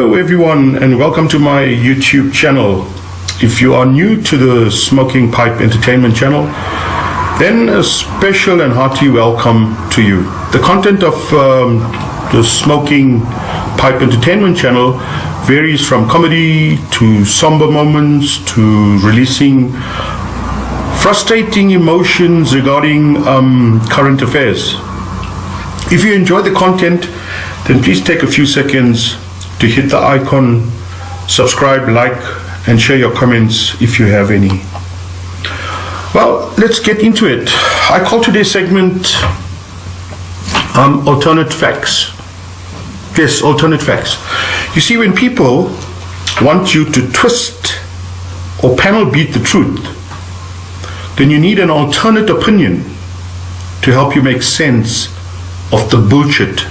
Hello everyone and welcome to my YouTube channel. If you are new to the Smoking Pipe Entertainment channel, then a special and hearty welcome to you. The content of the Smoking Pipe Entertainment channel varies from comedy to somber moments to releasing frustrating emotions regarding current affairs. If you enjoy the content, then please take a few seconds to hit the icon, subscribe, like, and share your comments if you have any. Well, let's get into it. I call today's segment alternate facts. Yes, alternate facts. You see, when people want you to twist or panel beat the truth, then you need an alternate opinion to help you make sense of the bullshit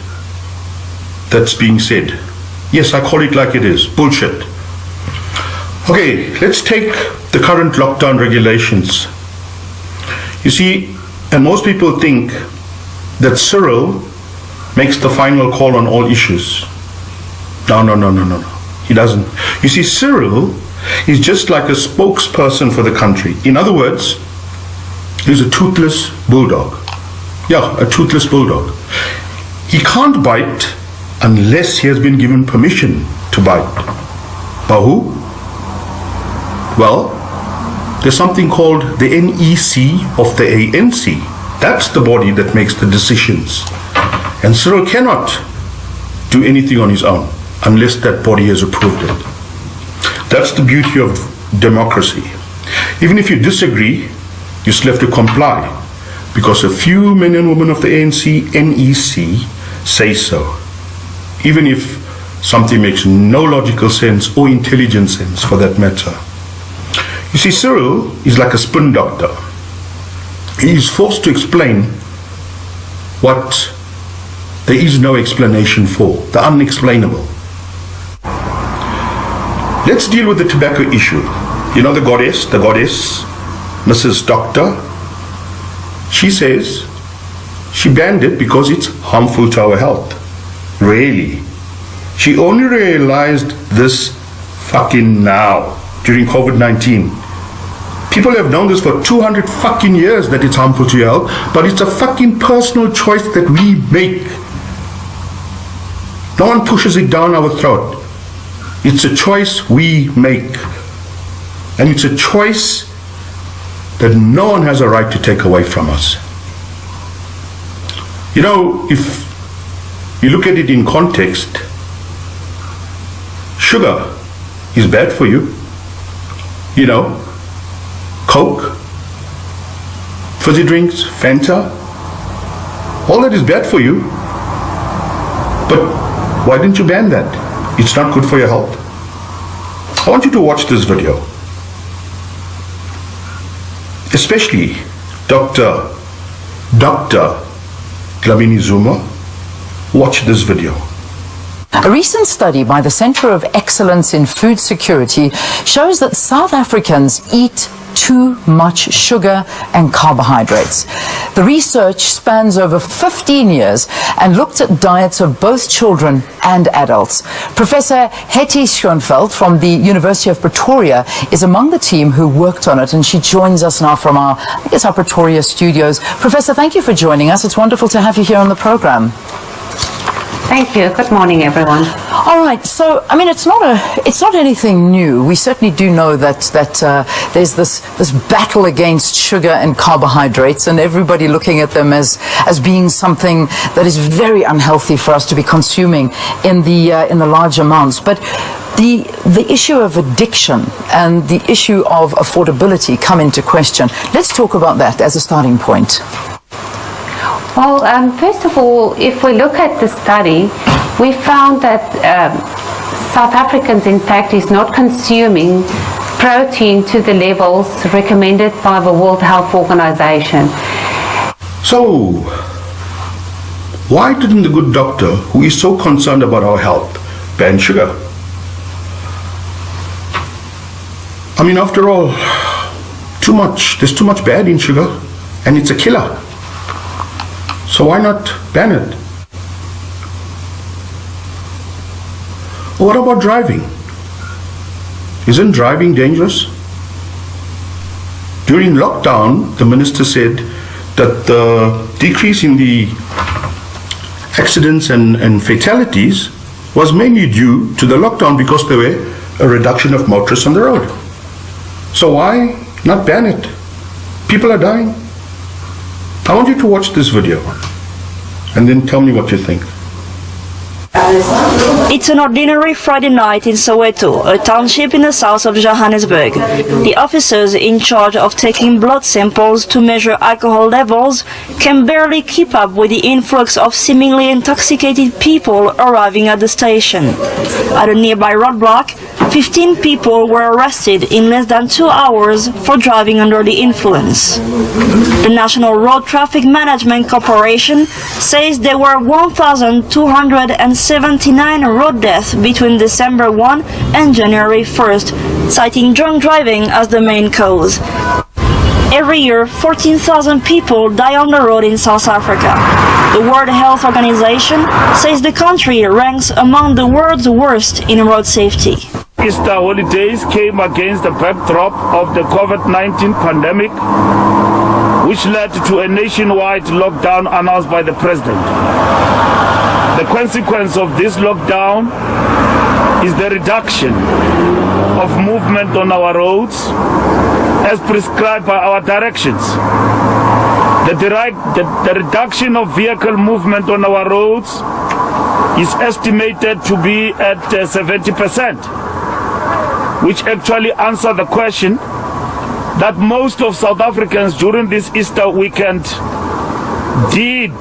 that's being said. Yes, I call it like it is, bullshit. Okay, let's take the current lockdown regulations. You see, and most people think that Cyril makes the final call on all issues. No. He doesn't. You see, Cyril is just like a spokesperson for the country. In other words, he's a toothless bulldog. Yeah, a toothless bulldog. He can't bite unless he has been given permission to bite. By who? Well, there's something called the NEC of the ANC. That's the body that makes the decisions. And Cyril cannot do anything on his own unless that body has approved it. That's the beauty of democracy. Even if you disagree, you still have to comply because a few men and women of the ANC, NEC, say so. Even if something makes no logical sense or intelligent sense for that matter. You see, Cyril is like a spin doctor. He is forced to explain what there is no explanation for, the unexplainable. Let's deal with the tobacco issue. You know the goddess, Mrs. Doctor, she says she banned it because it's harmful to our health. Really? She only realized this fucking now, during COVID-19. People have known this for 200 fucking years that it's harmful to your health, but it's a fucking personal choice that we make. No one pushes it down our throat. It's a choice we make. And it's a choice that no one has a right to take away from us. You know, if you look at it in context, sugar is bad for you. You know, Coke, fizzy drinks, Fanta, all that is bad for you. But why didn't you ban that? It's not good for your health. I want you to watch this video. Especially Dr. Dlamini Zuma. Watch this video. A recent study by the Centre of Excellence in Food Security shows that South Africans eat too much sugar and carbohydrates. The research spans over 15 years and looked at diets of both children and adults. Professor Hetty Schoenfeld from the University of Pretoria is among the team who worked on it, and she joins us now from our Pretoria studios. Professor, thank you for joining us. It's wonderful to have you here on the program. Thank you. Good morning, everyone. All right. So, I mean, it's not anything new. We certainly do know that there's this battle against sugar and carbohydrates, and everybody looking at them as being something that is very unhealthy for us to be consuming in the large amounts. But the issue of addiction and the issue of affordability come into question. Let's talk about that as a starting point. Well, first of all, if we look at the study, we found that South Africans, in fact, is not consuming protein to the levels recommended by the World Health Organization. So, why didn't the good doctor, who is so concerned about our health, ban sugar? I mean, after all, there's too much bad in sugar, and it's a killer. So why not ban it? What about driving? Isn't driving dangerous? During lockdown, the minister said that the decrease in the accidents and fatalities was mainly due to the lockdown because there were a reduction of motorists on the road. So why not ban it? People are dying. I want you to watch this video and then tell me what you think. It's an ordinary Friday night in Soweto, a township in the south of Johannesburg. The officers in charge of taking blood samples to measure alcohol levels can barely keep up with the influx of seemingly intoxicated people arriving at the station. At a nearby roadblock, 15 people were arrested in less than 2 hours for driving under the influence. The National Road Traffic Management Corporation says there were 1,279 road deaths between December 1 and January 1st, citing drunk driving as the main cause. Every year, 14,000 people die on the road in South Africa. The World Health Organization says the country ranks among the world's worst in road safety. Easter holidays came against the backdrop of the COVID-19 pandemic, which led to a nationwide lockdown announced by the president. The consequence of this lockdown is the reduction of movement on our roads as prescribed by our directions. The reduction of vehicle movement on our roads is estimated to be at 70%, which actually answer the question that most of South Africans during this Easter weekend did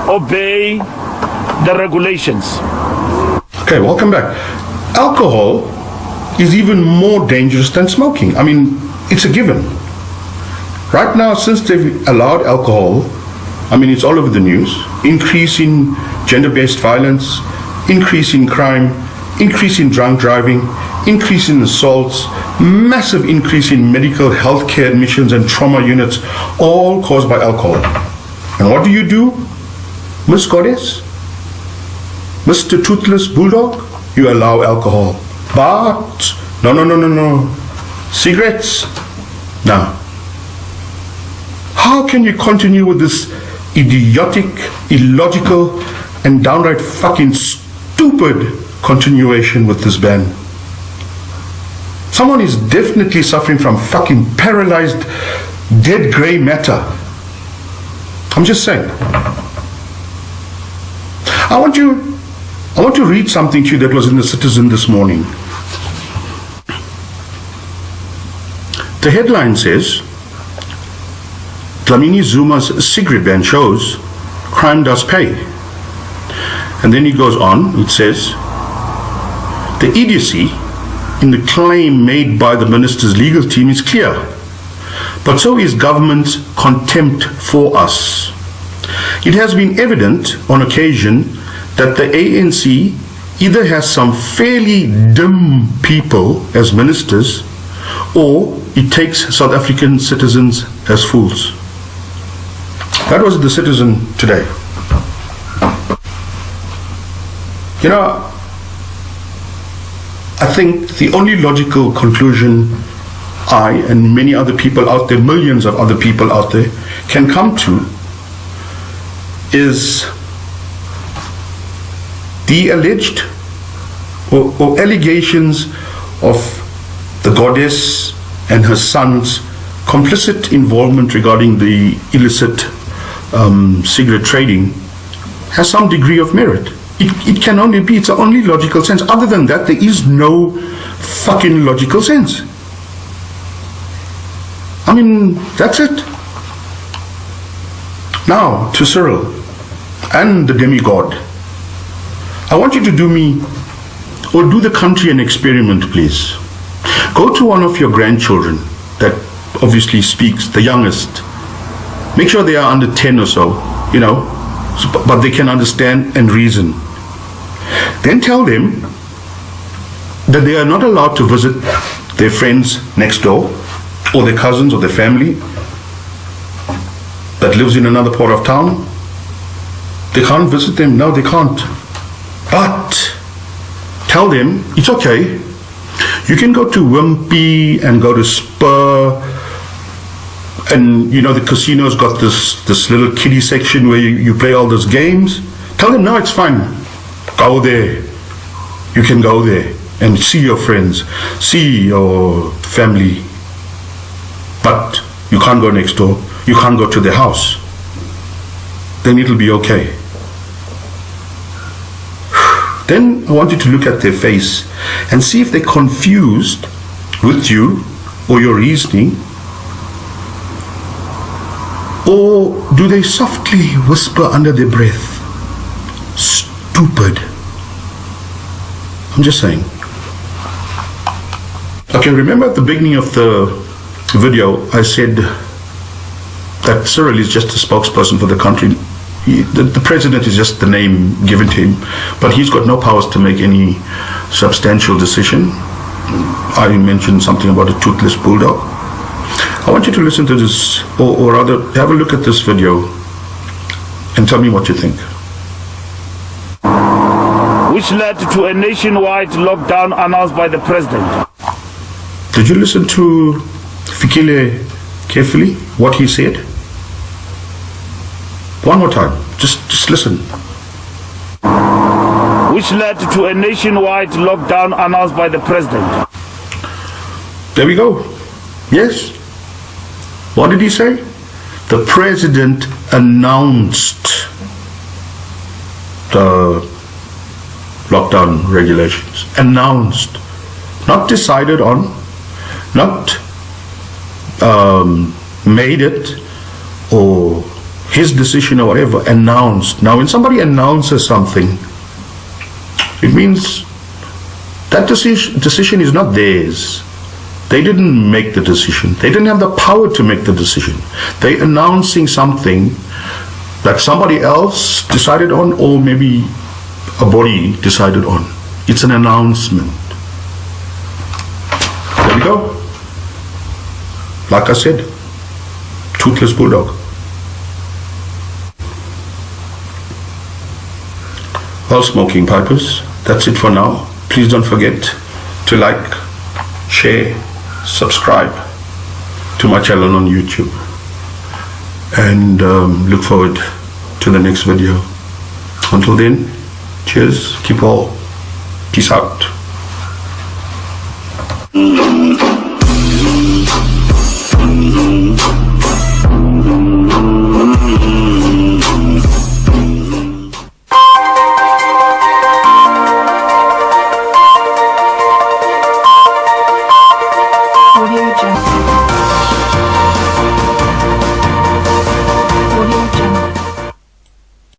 obey the regulations. Okay, welcome back. Alcohol is even more dangerous than smoking. I mean, it's a given. Right now, since they've allowed alcohol, I mean, it's all over the news. Increase in gender-based violence, increase in crime, increase in drunk driving, increase in assaults, massive increase in medical health care admissions and trauma units, all caused by alcohol. And what do? Miss Goddess? Mr. Toothless Bulldog? You allow alcohol. But, no. Cigarettes? No. How can you continue with this idiotic, illogical, and downright fucking stupid continuation with this ban? Someone is definitely suffering from fucking paralyzed, dead grey matter. I'm just saying. I want to read something to you that was in the Citizen this morning. The headline says, Dlamini Zuma's cigarette ban shows crime does pay. And then he goes on, it says, the idiocy in the claim made by the minister's legal team is clear, but so is government's contempt for us. It has been evident on occasion that the ANC either has some fairly dim people as ministers, or it takes South African citizens as fools. That was the Citizen today. You know, I think the only logical conclusion I and many other people out there, millions of other people out there, can come to is the alleged or allegations of the goddess and her son's complicit involvement regarding the illicit cigarette trading has some degree of merit. It can only be, it's the only logical sense. Other than that, there is no fucking logical sense. I mean, that's it. Now, to Cyril and the demigod, I want you to do me, or do the country an experiment, please. Go to one of your grandchildren that obviously speaks, the youngest. Make sure they are under 10 or so, you know, but they can understand and reason. Then tell them that they are not allowed to visit their friends next door, or their cousins or their family that lives in another part of town. They can't visit them. No, they can't. But tell them it's okay. You can go to Wimpy and go to Spur, and you know the casino's got this little kiddie section where you play all those games. Tell them no, it's fine. Go there. You can go there and see your friends, see your family, but you can't go next door. You can't go to their house. Then it'll be okay. Then I want you to look at their face and see if they're confused with you or your reasoning, or do they softly whisper under their breath, stupid. I'm just saying. Okay, remember at the beginning of the video I said that Cyril is just a spokesperson for the country. The president is just the name given to him, but he's got no powers to make any substantial decision. I mentioned something about a toothless bulldog. I want you to listen to this, or rather have a look at this video and tell me what you think. Which led to a nationwide lockdown announced by the president. Did you listen to Fikile carefully, what he said? One more time, just listen. Which led to a nationwide lockdown announced by the president. There we go. Yes. What did he say? The president announced the lockdown regulations. Announced. Not decided on, not made it, or his decision or whatever. Announced. Now when somebody announces something, it means that decision is not theirs. They didn't make the decision. They didn't have the power to make the decision. They're announcing something that somebody else decided on, or maybe a body decided on. It's an announcement. There we go. Like I said, toothless bulldog. Well, smoking pipers, that's it for now. Please don't forget to like, share, subscribe to my channel on YouTube, and look forward to the next video. Until then, cheers, keep well, peace out.